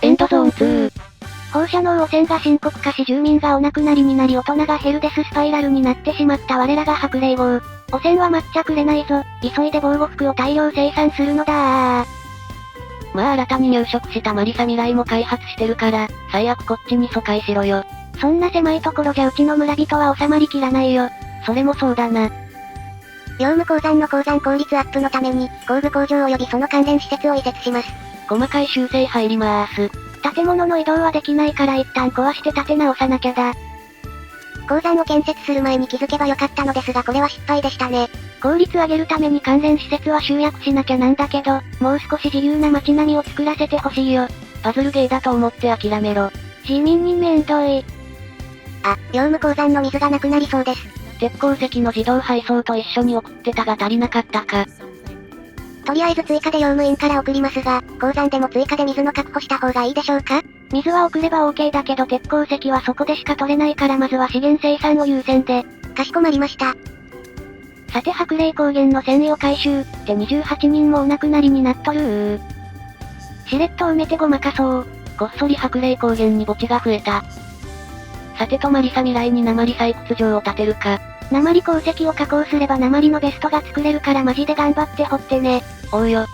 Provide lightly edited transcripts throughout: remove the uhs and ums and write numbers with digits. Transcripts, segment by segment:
エンドゾーン2。放射能汚染が深刻化し住民がお亡くなりになり大人がヘルデススパイラルになってしまった我らが白霊号。汚染は待っちゃくれないぞ。急いで防護服を大量生産するのだー。まあ新たに入植したマリサ未来も開発してるから、最悪こっちに疎開しろよ。そんな狭いところじゃうちの村人は収まりきらないよ。それもそうだな。業務鉱山の鉱山効率アップのために、工部工場及びその関連施設を移設します。細かい修正入りまーす。建物の移動はできないから一旦壊して建て直さなきゃだ。鉱山を建設する前に気づけばよかったのですがこれは失敗でしたね。効率上げるために関連施設は集約しなきゃなんだけど、もう少し自由な街並みを作らせてほしいよ。パズルゲーだと思って諦めろ。地味にめんどい。あ、業務鉱山の水がなくなりそうです。鉄鉱石の自動配送と一緒に送ってたが足りなかったか。とりあえず追加で用務員から送りますが、鉱山でも追加で水の確保した方がいいでしょうか？水は送れば OK だけど鉄鉱石はそこでしか取れないからまずは資源生産を優先で。かしこまりました。さて白霊高原の繊維を回収って28人もお亡くなりになっとるしれっと埋めてごまかそう。こっそり白霊高原に墓地が増えた。さてとマリサ未来に鉛採掘場を建てるか。鉛鉱石を加工すれば鉛のベストが作れるからマジで頑張って掘ってね。おうよ。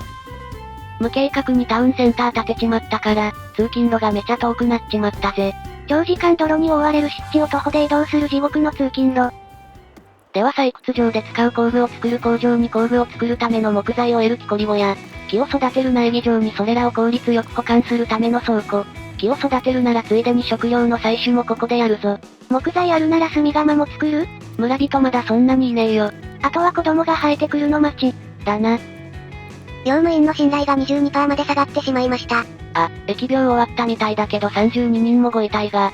無計画にタウンセンター建てちまったから、通勤路がめちゃ遠くなっちまったぜ。長時間泥に覆われる湿地を徒歩で移動する地獄の通勤路。では採掘場で使う工具を作る工場に工具を作るための木材を得る木こり小屋。木を育てる苗木場にそれらを効率よく保管するための倉庫。木を育てるならついでに食料の採取もここでやるぞ。木材あるなら炭窯も作る？村人まだそんなにいねえよ。あとは子供が生えてくるの待ち。だな。業務員の信頼が 22% まで下がってしまいました。あ、疫病終わったみたいだけど32人もご遺体が。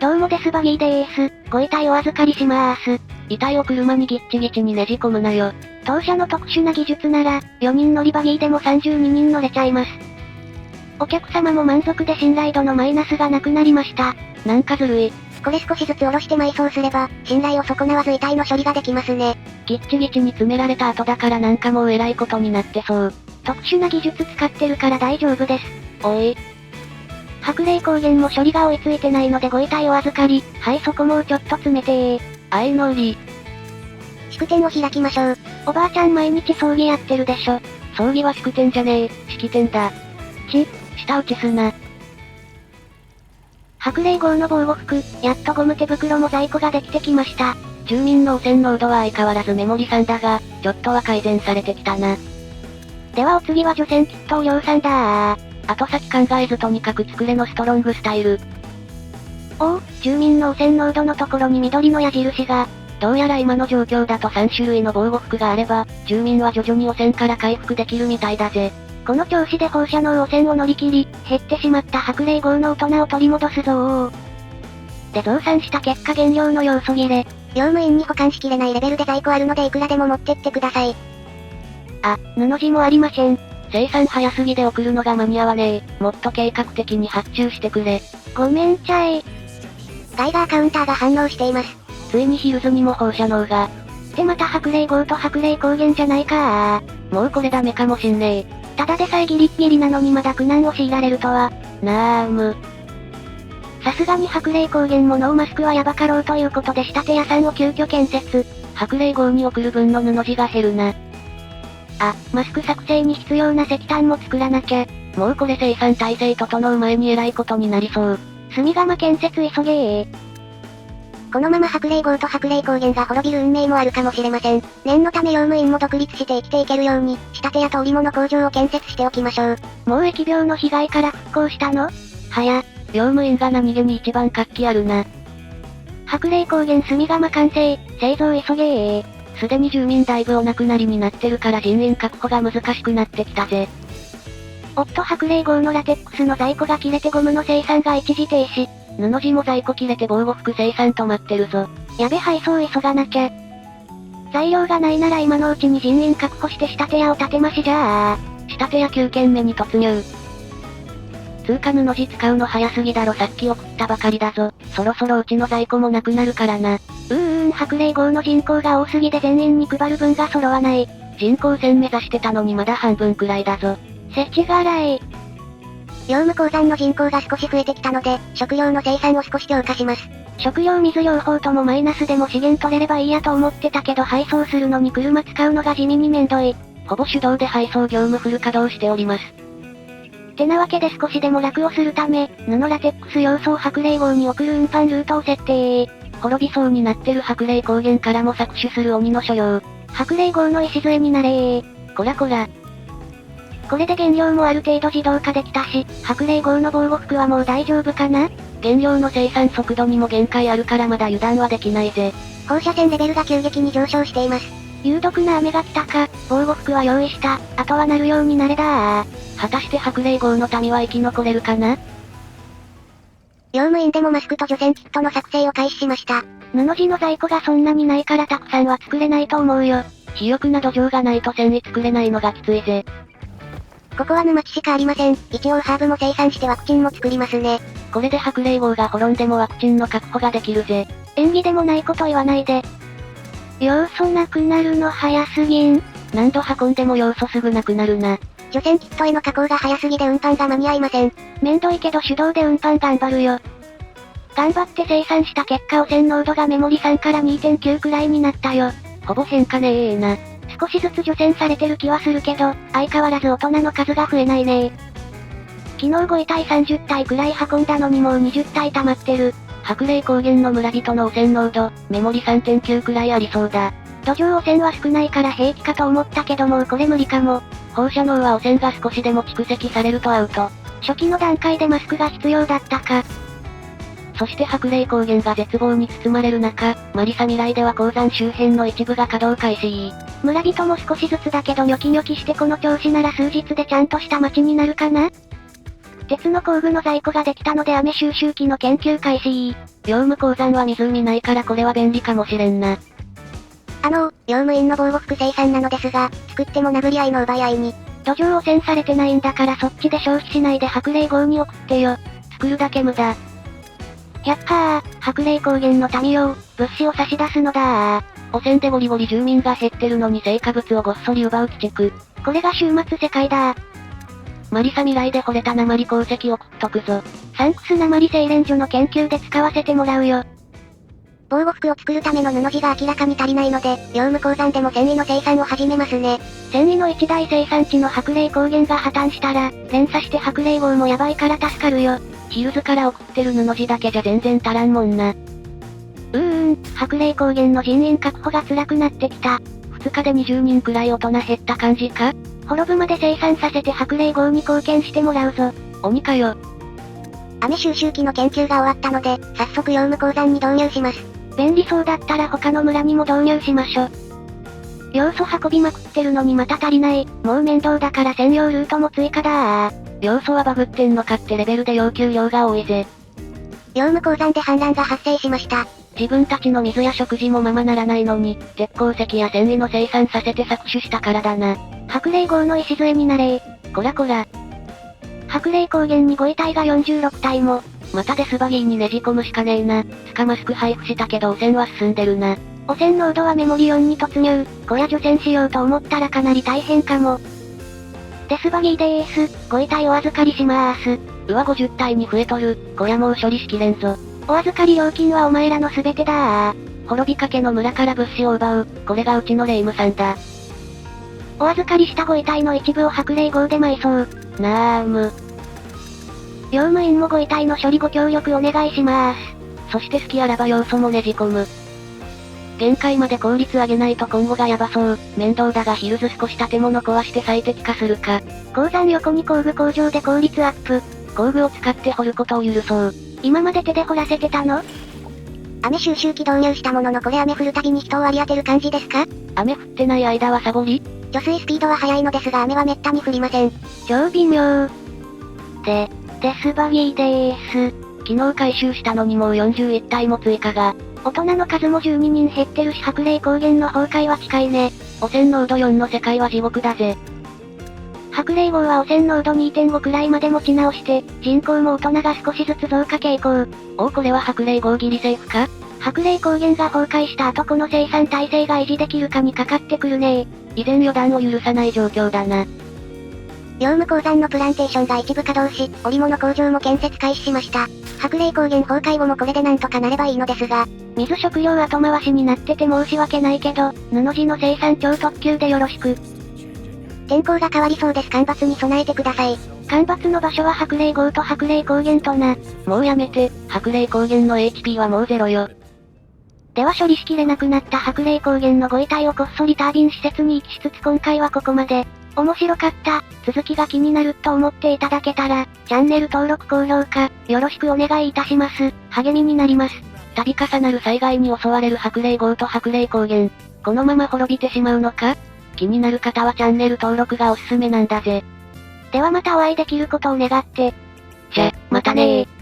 どうもデスバギーでーす。ご遺体お預かりしまーす。遺体を車にギッチギチにねじ込むなよ。当社の特殊な技術なら、4人乗りバギーでも32人乗れちゃいます。お客様も満足で信頼度のマイナスがなくなりました。なんかずるい。これ少しずつ下ろして埋葬すれば、信頼を損なわず遺体の処理ができますね。ギッチギチに詰められた後だからなんかもう偉いことになってそう。特殊な技術使ってるから大丈夫です。おい。白霊高原も処理が追いついてないのでご遺体お預かり。はい、そこもうちょっと詰めてー。あいのーり。祝典を開きましょう。おばあちゃん毎日葬儀やってるでしょ。葬儀は祝典じゃねえ、式典だ。舌打ちすな。白霊号の防護服、やっとゴム手袋も在庫ができてきました。住民の汚染濃度は相変わらずメモリ3だが、ちょっとは改善されてきたな。ではお次は除染キットを量産だー。後先考えずとにかく作れのストロングスタイル。おお、住民の汚染濃度のところに緑の矢印が。どうやら今の状況だと3種類の防護服があれば、住民は徐々に汚染から回復できるみたいだぜ。この調子で放射能汚染を乗り切り、減ってしまった白霊号の大人を取り戻すぞー。で増産した結果原料の要素切れ。業務員に保管しきれないレベルで在庫あるのでいくらでも持ってってください。あ、布地もありません。生産早すぎで送るのが間に合わねえ。もっと計画的に発注してくれ。ごめんちゃい。ガイガーカウンターが反応しています。ついにヒルズにも放射能が。でまた白霊号と白霊高原じゃないかー。もうこれダメかもしんねえ。ただでさえギリッギリなのにまだ苦難を強いられるとは。なーむ。さすがに白霊高原もノーマスクはやばかろうということで仕立て屋さんを急遽建設。白霊号に送る分の布地が減るな。あ、マスク作成に必要な石炭も作らなきゃ。もうこれ生産体制整う前に偉いことになりそう。炭窯建設急げー。このまま白霊号と白霊高原が滅びる運命もあるかもしれません。念のため用務員も独立して生きていけるように、仕立て屋と織物工場を建設しておきましょう。もう疫病の被害から復興したの？はや、用務員が何気に一番活気あるな。白霊高原炭窯完成、製造急げー。すでに住民だいぶお亡くなりになってるから人員確保が難しくなってきたぜ。おっと白霊号のラテックスの在庫が切れてゴムの生産が一時停止。布地も在庫切れて防護服生産止まってるぞ。やべ配送急がなきゃ。材料がないなら今のうちに人員確保して仕立て屋を建てましじゃあ。仕立て屋9軒目に突入。通貨布地使うの早すぎだろさっき送ったばかりだぞ。そろそろうちの在庫もなくなるからな。白霊号の人口が多すぎで全員に配る分が揃わない。人口1000目指してたのにまだ半分くらいだぞ。世知辛い。業務鉱山の人口が少し増えてきたので、食料の生産を少し強化します。食料水両方ともマイナスでも資源取れればいいやと思ってたけど配送するのに車使うのが地味にめんどい。ほぼ手動で配送業務フル稼働しております。てなわけで少しでも楽をするため、布ラテックス要素を白霊号に送る運搬ルートを設定。滅びそうになってる白霊高原からも搾取する鬼の所領。白霊号の礎になれー。こらこら。これで原料もある程度自動化できたし、白霊号の防護服はもう大丈夫かな？原料の生産速度にも限界あるからまだ油断はできないぜ。放射線レベルが急激に上昇しています。有毒な雨が来たか、防護服は用意した、あとはなるようになれだー。果たして白霊号の民は生き残れるかな？用務員でもマスクと除染キットの作成を開始しました。布地の在庫がそんなにないからたくさんは作れないと思うよ。肥沃な土壌がないと繊維作れないのがきついぜ。ここは沼地しかありません。一応ハーブも生産してワクチンも作りますね。これで白霊号が滅んでもワクチンの確保ができるぜ。縁起でもないこと言わないで。要素なくなるの早すぎん。何度運んでも要素すぐなくなるな。除染キットへの加工が早すぎで運搬が間に合いません。めんどいけど手動で運搬頑張るよ。頑張って生産した結果汚染濃度がメモリ3から 2.9 くらいになったよ。ほぼ変化ねえな。少しずつ除染されてる気はするけど、相変わらず大人の数が増えないね。昨日ご遺体30体くらい運んだのにもう20体溜まってる。白霊高原の村人の汚染濃度、メモリ 3.9 くらいありそうだ。土壌汚染は少ないから平気かと思ったけどもうこれ無理かも。放射能は汚染が少しでも蓄積されるとアウト。初期の段階でマスクが必要だったか。そして白霊高原が絶望に包まれる中、マリサ未来では鉱山周辺の一部が稼働開始。村人も少しずつだけどニョキニョキしてこの調子なら数日でちゃんとした町になるかな？鉄の工具の在庫ができたので雨収集機の研究開始。業務鉱山は湖ないからこれは便利かもしれんな。業務員の防護服生産なのですが、作っても殴り合いの奪い合いに。土壌汚染されてないんだからそっちで消費しないで白霊号に送ってよ。作るだけ無駄。やっはー、白霊高原の民用、物資を差し出すのだー。汚染でゴリゴリ住民が減ってるのに成果物をごっそり奪う鬼畜。これが終末世界だー。マリサ未来で惚れた鉛鉱石送っとくぞ。サンクス鉛精錬所の研究で使わせてもらうよ。防護服を作るための布地が明らかに足りないので、業務鉱山でも繊維の生産を始めますね。繊維の一大生産地の白霊高原が破綻したら、連鎖して白霊号もやばいから助かるよ。ヒルズから送ってる布地だけじゃ全然足らんもんな。白霊高原の人員確保が辛くなってきた。2日で20人くらい大人減った感じか？滅ぶまで生産させて白霊号に貢献してもらうぞ。鬼かよ。雨収集機の研究が終わったので、早速業務鉱山に導入します。便利そうだったら他の村にも導入しましょ。要素運びまくってるのにまた足りない。もう面倒だから専用ルートも追加だー。要素はバグってんのかってレベルで要求量が多いぜ。業務鉱山で氾濫が発生しました。自分たちの水や食事もままならないのに、鉄鉱石や繊維の生産させて搾取したからだな。白霊号の礎になれー。こらこら。白霊高原にご遺体が46体も。またデスバギーにねじ込むしかねえな。つかマスク配布したけど汚染は進んでるな。汚染濃度はメモリ4に突入。こや除染しようと思ったらかなり大変かも。デスバギーでーす。ご遺体お預かりしまーす。うわ50体に増えとる。こりゃもう処理しきれんぞ。お預かり料金はお前らの全てだー。滅びかけの村から物資を奪う。これがうちの霊夢さんだ。お預かりしたご遺体の一部を白霊号で埋葬。なーむ。業務員もご遺体の処理ご協力お願いしまーす。そして好きあらば要素もねじ込む。限界まで効率上げないと今後がヤバそう。面倒だがヒルズ少し建物壊して最適化するか。鉱山横に工具工場で効率アップ。工具を使って掘ることを許そう。今まで手で掘らせてたの？雨収集機導入したもののこれ雨降るたびに人を割り当てる感じですか？雨降ってない間はサボり？除水スピードは速いのですが雨はめったに降りません。超微妙。デスバギーでーす。昨日回収したのにもう41体も追加が。大人の数も12人減ってるし白霊高原の崩壊は近いね。汚染濃度4の世界は地獄だぜ。白霊号は汚染濃度 2.5 くらいまで持ち直して、人口も大人が少しずつ増加傾向。これは白霊号ギリセーフか？白霊高原が崩壊した後この生産体制が維持できるかにかかってくるね。依然予断を許さない状況だな。業務鉱山のプランテーションが一部稼働し、織物工場も建設開始しました。白麗高原崩壊後もこれでなんとかなればいいのですが、水食料後回しになってて申し訳ないけど、布地の生産超特急でよろしく。天候が変わりそうです。干ばつに備えてください。干ばつの場所は白麗郷と白麗高原とな。もうやめて、白麗高原の HP はもうゼロよ。では処理しきれなくなった白麗高原のご遺体をこっそりタービン施設に遺棄しつつ今回はここまで。面白かった、続きが気になると思っていただけたら、チャンネル登録高評価、よろしくお願いいたします。励みになります。度重なる災害に襲われる白麗郷と白麗高原。このまま滅びてしまうのか？気になる方はチャンネル登録がおすすめなんだぜ。ではまたお会いできることを願って。じゃ、またねー。